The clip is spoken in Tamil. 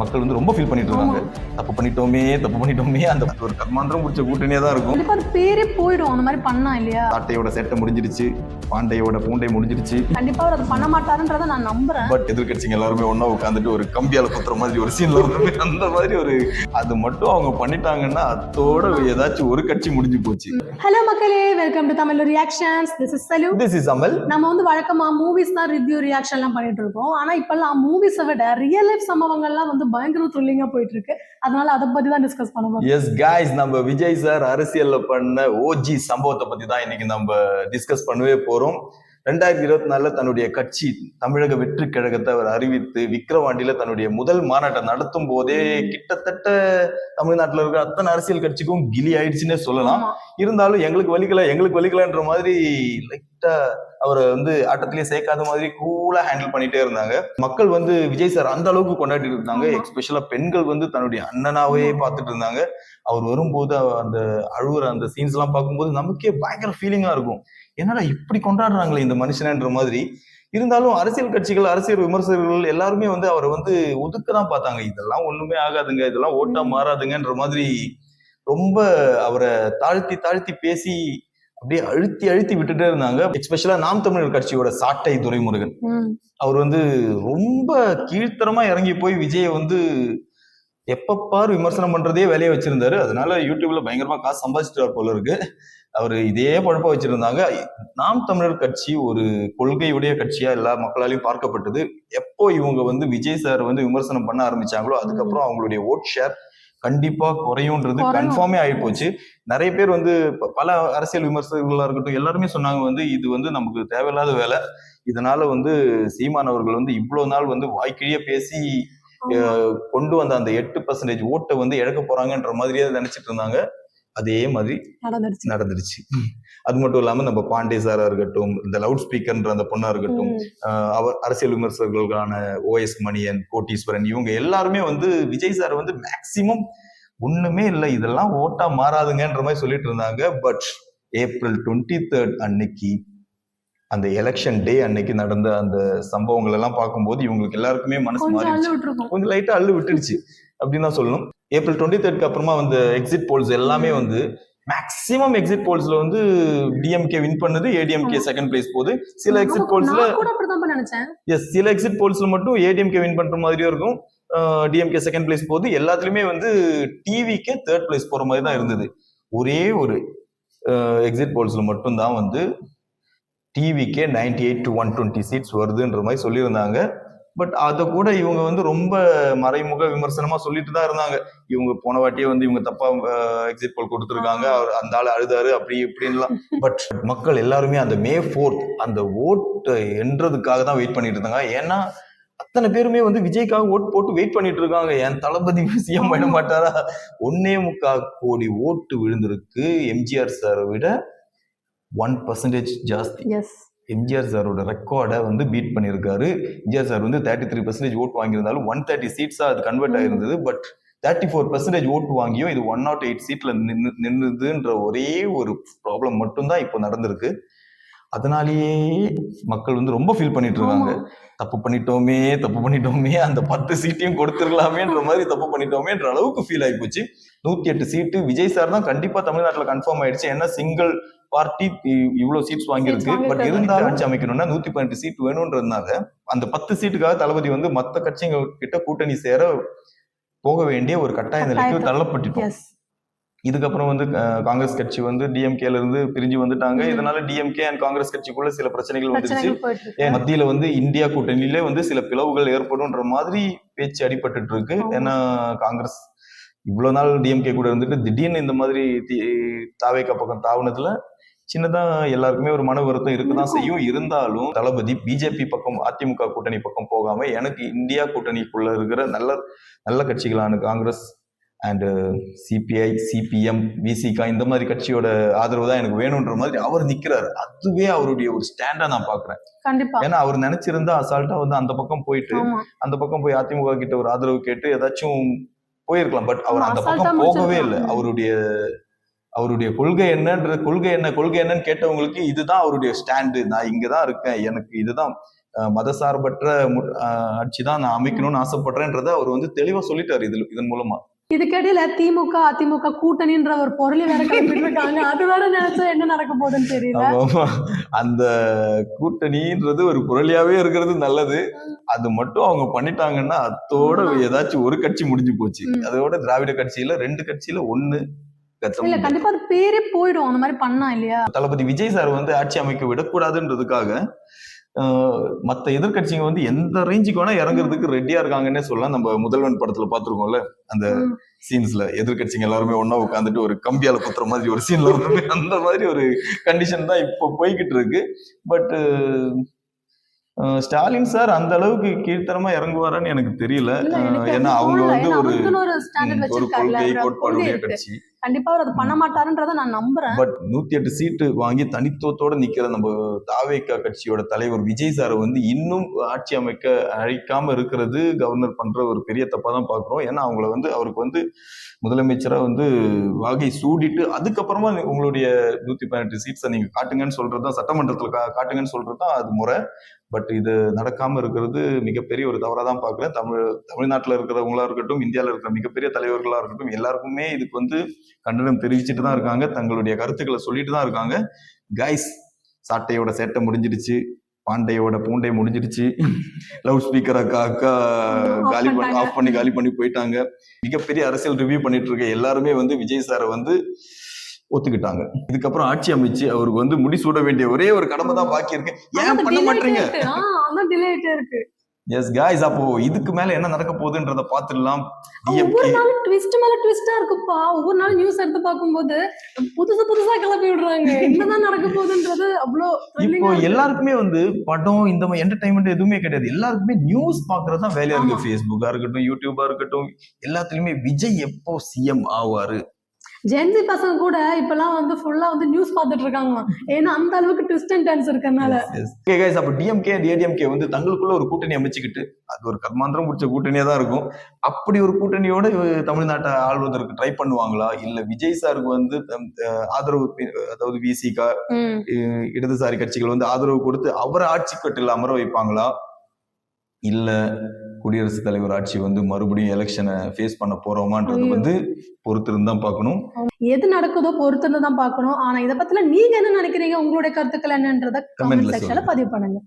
மக்கள் வந்து ரொம்ப ஃபீல் பண்ணிட்டு இருக்காங்க. தப்பு பண்ணிட்டோமே அந்த ஒரு கர்மாந்திரம் முடிச்ச கூட்டணியா தான் இருக்கும். கண்டிப்பா அது பேரே போயிடும் அந்த மாதிரி பண்ணா இல்லையா. சாட்டையோட சேட்டை முடிஞ்சிருச்சு, பாண்டையோட பூண்டை முடிஞ்சிருச்சு. கண்டிப்பா அவர் அதை பண்ண மாட்டாருன்றதை நான் நம்புறேன். பட் எதிர்கட்சிங்க எல்லாருமே ஒன்னா உட்காந்துட்டு ஒரு கம்பியால குத்துற மாதிரி ஒரு சீன்ல வந்து அந்த மாதிரி ஒரு அது மட்டும் அவங்க பண்ணிட்டாங்கன்னா அதோட ஏதாச்சும் ஒரு கட்சி முடிஞ்சு போச்சு. ஹலோ மக்களே, welcome to Tamil reactions. This is Salu. This is Amal. நம்ம வந்து வழக்கமா மூவிஸ் தான் ரிவ்யூ ரியாக்ஷன் எல்லாம் பண்ணிட்டு இருக்கோம். ஆனா இப்பெல்லாம் மூவிஸை விட ரியல் லைஃப் சம்பவங்கள்லாம் வந்து பயங்கர த்ரில்லிங்கா போயிட்டு இருக்கு. அதனால அதை பத்தி தான் டிஸ்கஸ் பண்ணுவோம். எஸ் காய்ஸ், நம்ம விஜய் சார் அரசியல்ல பண்ண ஓஜி சம்பவத்தை பத்தி தான் இன்னைக்கு நம்ம டிஸ்கஸ் பண்ணவே போறோம். 2024 தன்னுடைய கட்சி தமிழக வெற்றி கழகத்தை அவர் அறிவித்து விக்கிரவாண்டியில தன்னுடைய முதல் மாநாட்டை நடத்தும் போதே கிட்டத்தட்ட தமிழ்நாட்டில் இருக்கிற அத்தனை அரசியல் கட்சிக்கும் கிலி ஆயிடுச்சுன்னே சொல்லலாம். இருந்தாலும் எங்களுக்கு வலிக்கலன்ற மாதிரி லைட்டா அவரை வந்து ஆட்டத்திலேயே சேர்க்காத மாதிரி கூலா ஹேண்டில் பண்ணிட்டே இருந்தாங்க. மக்கள் வந்து விஜய் சார் அந்த அளவுக்கு கொண்டாடிட்டு இருந்தாங்க. எஸ்பெஷலா பெண்கள் வந்து தன்னுடைய அண்ணனாவே பார்த்துட்டு இருந்தாங்க. அவர் வரும்போது அந்த அழுகுற அந்த சீன்ஸ் எல்லாம் பார்க்கும்போது நமக்கே பயங்கர ஃபீலிங்கா இருக்கும். என்னடா இப்படி கொண்டாடுறாங்களே இந்த மனுஷனன்ற மாதிரி. இருந்தாலும் அரசியல் கட்சிகள், அரசியல் விமர்சகர்கள் எல்லாருமே வந்து அவரை வந்து ஒதுக்கதான் பார்த்தாங்க. இதெல்லாம் ஒண்ணுமே ஆகாதுங்க, இதெல்லாம் ஓட்டா மாறாதுங்கன்ற மாதிரி ரொம்ப அவரை தாழ்த்தி பேசி அப்படியே அழுத்தி விட்டுட்டே இருந்தாங்க. எஸ்பெஷலா நாம் தமிழர் கட்சியோட சாட்டை துரைமுருகன் அவர் வந்து ரொம்ப கீழ்த்தரமா இறங்கி போய் விஜயை வந்து எப்பப்பாரு விமர்சனம் பண்றதே வேலையை வச்சிருந்தாரு. அதனால யூடியூப்ல பயங்கரமா காசு சம்பாதிச்சிட்டார் போல இருக்கு. அவரு இதே பழப்பா வச்சிருந்தாங்க. நாம் தமிழர் கட்சி ஒரு கொள்கையுடைய கட்சியா எல்லா மக்களாலையும் பார்க்கப்பட்டது. எப்போ இவங்க வந்து விஜய் சார் வந்து விமர்சனம் பண்ண ஆரம்பிச்சாங்களோ அதுக்கப்புறம் அவங்களுடைய ஓட் ஷேர் கண்டிப்பா குறையும்ன்றது கன்ஃபார்மே ஆயிப்போச்சு. நிறைய பேர் வந்து பல அரசியல் விமர்சகர்களா இருக்கட்டும் எல்லாருமே சொன்னாங்க வந்து இது வந்து நமக்கு தேவையில்லாத வேலை. இதனால வந்து சீமான் அவர்கள் வந்து இவ்வளவு நாள் வந்து வாய்க்கிழிய பேசி கொண்டு வந்த அந்த 8% ஓட்டை வந்து இழக்க போறாங்கன்ற மாதிரியே நினைச்சிட்டு இருந்தாங்க. அதே மாதிரி நடந்துருச்சு. அது மட்டும் இல்லாம நம்ம பாண்டே சாரா இருக்கட்டும், இந்த லவுட் ஸ்பீக்கர்ன்ற அந்த பொண்ணா இருக்கட்டும், அவர் அரசியல் விமர்சகர்களான OS மணியன், கோட்டீஸ்வரன் இவங்க எல்லாருமே வந்து விஜய் சார் வந்து மேக்சிமம் ஒண்ணுமே இல்லை, இதெல்லாம் ஓட்டா மாறாதுங்கன்ற மாதிரி சொல்லிட்டு இருந்தாங்க. பட் April 23 அன்னைக்கு அந்த எலெக்ஷன் டே அன்னைக்கு நடந்த அந்த சம்பவங்கள் எல்லாம் பார்க்கும்போது இவங்களுக்கு எல்லாருக்குமே மனசு மாறிடுச்சு, கொஞ்சம் லைட்டா அள்ளு விட்டுடுச்சு அப்படின்னு தான் சொல்லணும். April 23 அப்புறமா வந்து எக்ஸிட் போல்ஸ் எல்லாமே வந்து மேக்சிமம் எக்ஸிட் போல்ஸ்ல வந்து டிஎம்கே வின் பண்ணுது, ஏடிஎம்கே செகண்ட் பிளேஸ் போகுது. சில எக்ஸிட் போல்ஸ்ல சில எக்ஸிட் போல்ஸ்ல மட்டும் ஏடிஎம்கே வின் பண்ற மாதிரியும் இருக்கும், டிஎம்கே செகண்ட் பிளேஸ் போகுது. எல்லாத்துலயுமே வந்து டிவிக்கே தேர்ட் பிளேஸ் போற மாதிரி தான் இருந்தது. ஒரே ஒரு எக்ஸிட் போல்ஸ்ல மட்டும் தான் வந்து டிவிக்கே 98 to 120 சீட்ஸ் வருதுன்ற மாதிரி சொல்லியிருந்தாங்க. பட் அதை கூட இவங்க வந்து ரொம்ப மறைமுக விமர்சனமா சொல்லிட்டு தான் இருந்தாங்க. இவங்க போன வாட்டியே வந்து இவங்க தப்பா எக்ஸிட் போல் கொடுத்துருக்காங்க, அவர் அந்த ஆள் அழுதாரு அப்படி இப்படின்லாம். பட் மக்கள் எல்லாருமே அந்த May 4th அந்த ஓட்டு என்றதுக்காக தான் வெயிட் பண்ணிட்டு இருந்தாங்க. ஏன்னா அத்தனை பேருமே வந்து விஜய்க்காக ஓட்டு போட்டு வெயிட் பண்ணிட்டு இருக்காங்க. என் தளபதி சிஎம் பண்ண மாட்டாரா? 1.25 கோடி ஓட்டு விழுந்திருக்கு. எம்ஜிஆர் சாரை விட 1% ஜாஸ்தி. எம்ஜிஆர் சாரோட ரெக்கார்டை வந்து பீட் பண்ணியிருக்காரு. எம்ஜிஆர் சார் வந்து 33% ஓட்டு வாங்கியிருந்தாலும் 130 சீட்ஸா அது கன்வெர்ட் ஆயிருந்தது. பட் 34% ஓட்டு வாங்கியும் இது 108 சீட்ல நின்றுதுன்ற ஒரே ஒரு ப்ராப்ளம் மட்டும்தான் இப்போ நடந்திருக்கு. அதனாலேயே மக்கள் வந்து ரொம்ப ஃபீல் பண்ணிட்டு இருக்காங்க. தப்பு பண்ணிட்டோமே அந்த 10 சீட்டையும் கொடுத்துருக்கலாமேன்ற மாதிரி தப்பு பண்ணிட்டோமேன்ற அளவுக்கு ஃபீல் ஆகி போச்சு. 108 சீட்டு விஜய் சார் தான் கண்டிப்பா தமிழ்நாட்டில் கன்ஃபார்ம் ஆயிடுச்சு. ஏன்னா சிங்கிள் பார்ட்டி இவ்வளவு சீட்ஸ் வாங்கியிருக்கு. பட் இருந்தாலும் ஆட்சி அமைக்கணும்னா 118 சீட் வேணும்ன்றதுனால அந்த 10 சீட்டுக்காக தளபதி வந்து மத்த கட்சிங்க கிட்ட கூட்டணி சேர போக வேண்டிய ஒரு கட்டாய நிலைக்கு தள்ளப்பட்டுட்டோம். இதுக்கப்புறம் வந்து காங்கிரஸ் கட்சி வந்து டிஎம்கேல இருந்து பிரிஞ்சு வந்துட்டாங்க. இதனால டிஎம்கே அண்ட் காங்கிரஸ் கட்சிக்குள்ள சில பிரச்சனைகள் வந்துருச்சு. மத்தியில வந்து இந்தியா கூட்டணியிலே வந்து சில பிளவுகள் ஏற்படும்ன்ற மாதிரி பேச்சு அடிபட்டு இருக்கு. ஏன்னா காங்கிரஸ் இவ்வளவு நாள் டிஎம்கே கூட இருந்துட்டு திடீர்னு இந்த மாதிரி தாவேகா பக்கம் தாவுனதுல சின்னதா எல்லாருக்குமே ஒரு மன வருத்தம் இருக்குதான் செய்யும். இருந்தாலும் தளபதி பிஜேபி பக்கம், அதிமுக கூட்டணி பக்கம் போகாம எனக்கு இந்தியா கூட்டணிக்குள்ள இருக்கிற நல்ல கட்சிகளான Congress and CBI, CPM, Visika இந்த மாதிரி கட்சியோட ஆதரவு தான் எனக்கு வேணும்ன்ற மாதிரி அவர் நிக்கிறாரு. அதுவே அவருடைய ஒரு ஸ்டாண்டா நான் பாக்குறேன். ஏன்னா அவர் நினைச்சிருந்தா அசால்ட்டா வந்து அந்த பக்கம் போய் அதிமுக கிட்ட ஒரு ஆதரவு கேட்டு ஏதாச்சும் போயிருக்கலாம். பட் அவர் அந்த பக்கம் போகவே இல்லை. அவருடைய கொள்கை என்னன்னு கேட்டவங்களுக்கு இதுதான் அவருடைய ஸ்டாண்டு, நான் இங்கதான் இருக்கேன், எனக்கு இதுதான் மதசார்பற்ற ஆட்சி தான் நான் அமைக்கணும்னு ஆசைப்படுறேன்றதை அவர் வந்து தெளிவா சொல்லிட்டாரு இதன் மூலமா. இதுக்கிடையில திமுக அதிமுக கூட்டணின்ற ஒரு பொருளை வேற கிளப்பிட்டு இருக்காங்க. அது வேற நினைச்சா என்ன நடக்க போகுதுன்னு தெரியல. ஆமா. அந்த கூட்டணின்றது ஒரு புரளியாவே இருக்கிறது நல்லது. அது மட்டும் அவங்க பண்ணிட்டாங்கன்னா அத்தோட ஏதாச்சும் ஒரு கட்சி முடிஞ்சு போச்சு. அதோட திராவிட கட்சியில 2 கட்சியில 1 இல்ல கண்டிப்பா அது பேரே போயிடும் அந்த மாதிரி பண்ணா இல்லையா. தளபதி விஜய் சார் வந்து ஆட்சி அமைக்க விடக்கூடாதுன்றதுக்காக மத்த எதிர்கட்சிங்க வந்து எந்த ரேஞ்சுக்கு வேணா இறங்குறதுக்கு ரெடியா இருக்காங்கன்னே சொல்லலாம். நம்ம முதல்வன் படத்துல பாத்துருக்கோம்ல, அந்த சீன்ஸ்ல எதிர்கட்சிங்க எல்லாருமே ஒன்னா உட்காந்துட்டு ஒரு கம்பியால குத்துற மாதிரி ஒரு சீன்ல வருது. அந்த மாதிரி ஒரு கண்டிஷன் தான் இப்போ போய்கிட்டு இருக்கு. பட் ஸ்டாலின் சார் அந்த அளவுக்கு கீழ்த்தரமா இறங்குவாரான்னு எனக்கு தெரியல. ஏன்னா அவங்க வந்து ஒரு கொள்கை கோட்பாடுடைய கட்சி. கண்டிப்பா அவர் அது பண்ண மாட்டாருன்றத நான் நம்புறேன். பட் 108 சீட்டு வாங்கி தனித்துவத்தோட நிக்கிற நம்ம தாவேகா கட்சியோட தலைவர் விஜய் சாரை வந்து இன்னும் ஆட்சி அமைக்க அழைக்காம இருக்கிறது கவர்னர் பண்ற ஒரு பெரிய தப்பா தான் பாக்குறோம். ஏன்னா அவங்கள வந்து அவருக்கு வந்து முதலமைச்சரா வந்து வாகை சூடிட்டு அதுக்கப்புறமா உங்களுடைய 118 சீட்ஸை நீங்க காட்டுங்கன்னு சொல்றதுதான், சட்டமன்றத்துல காட்டுங்கன்னு சொல்றதுதான் அது முறை. பட் இது நடக்காம இருக்கிறது மிகப்பெரிய ஒரு தவறா தான் பாக்குறேன். தமிழ்நாட்டுல இருக்கிறவங்களா இருக்கட்டும், இந்தியாவில இருக்கிற மிகப்பெரிய தலைவர்களா இருக்கட்டும், எல்லாருக்குமே இதுக்கு வந்து கண்டனம் தெரிவிச்சுட்டு தான் இருக்காங்க, தங்களுடைய கருத்துக்களை சொல்லிட்டு தான் இருக்காங்க. கைஸ், சாட்டையோட சேட்டை முடிஞ்சிடுச்சு, பாண்டையோட பூண்டை முடிஞ்சிடுச்சு. லவுட் ஸ்பீக்கர் அக்கா ஆஃப் பண்ணி காலி பண்ணி போயிட்டாங்க. மிகப்பெரிய அரசியல் ரிவ்யூ பண்ணிட்டு இருக்க எல்லாருமே வந்து விஜய் சாரை வந்து ஒத்துக்கிட்டாங்க. இதுக்கப்புறம் ஆட்சி அமைச்சு அவருக்கு வந்து முடிசூட வேண்டிய ஒரே ஒரு கடமை தான் பாக்கி இருக்கு. ஏன் பண்ண மாட்டீங்க? எஸ் गाइस, அப்போ இதுக்கு மேல என்ன நடக்க போகுதுன்றத பாத்துடலாம். ஒவ்வொரு நாள் ட்விஸ்ட் மேல ட்விஸ்டா இருக்குப்பா. ஒவ்வொரு நாள் நியூஸ் எடுத்து பார்க்கும்போது புதுசா கிளப்பி விடுறாங்க. என்னதான் நடக்க போகுதுன்றது அவ்வளோ. இப்போ எல்லாருக்குமே வந்து படம் இந்த மாதிரி என்டர்டைன்மெண்ட் எதுவுமே கிடையாது. எல்லாருக்குமே நியூஸ் பாக்குறது தான் வேலையா இருக்கு. ஃபேஸ்புக்கா இருக்கட்டும், யூடியூபா இருக்கட்டும், எல்லாத்துலயுமே விஜய் எப்போ சிஎம் ஆவாரு. ஜென்சி பசங்க கூட இப்பெல்லாம் வந்து ஃபுல்லா வந்து நியூஸ் பார்த்துட்டு இருக்காங்க. ஏன்னா அந்த அளவுக்கு ட்விஸ்ட் அண்ட் டர்ன்ஸ் இருக்கறனால. ஓகே गाइस, அப்ப டிஎம்கே ஏடிஎம்கே வந்து தங்களுக்குள்ள ஒரு கூட்டணி அமைச்சுக்கிட்டு அது ஒரு கர்மாந்திரம் முடிச்ச கூட்டணியா தான் இருக்கும். அப்படி ஒரு கூட்டணியோட தமிழ்நாட்டை ஆள்வதற்கு ட்ரை பண்ணுவாங்களா, இல்ல விஜய் சாருக்கு வந்து ஆதரவு, அதாவது விசிகா இடதுசாரி கட்சிகள் வந்து ஆதரவு கொடுத்து அவரை ஆட்சி கட்டில் அமர வைப்பாங்களா, இல்ல குடியரசுத் தலைவர் ஆட்சி வந்து மறுபடியும் எலெக்ஷனை ஃபேஸ் பண்ண போறோமான்றது வந்து பொறுத்திருந்து தான் பார்க்கணும். எது நடக்குதோ பொறுத்திருந்து தான் பார்க்கணும். ஆனா இதை பத்தில நீங்க என்ன நினைக்கிறீங்க, உங்களுடைய கருத்துக்கள் என்னன்றத கமெண்ட் செக்ஷன்ல பதிவு பண்ணுங்க.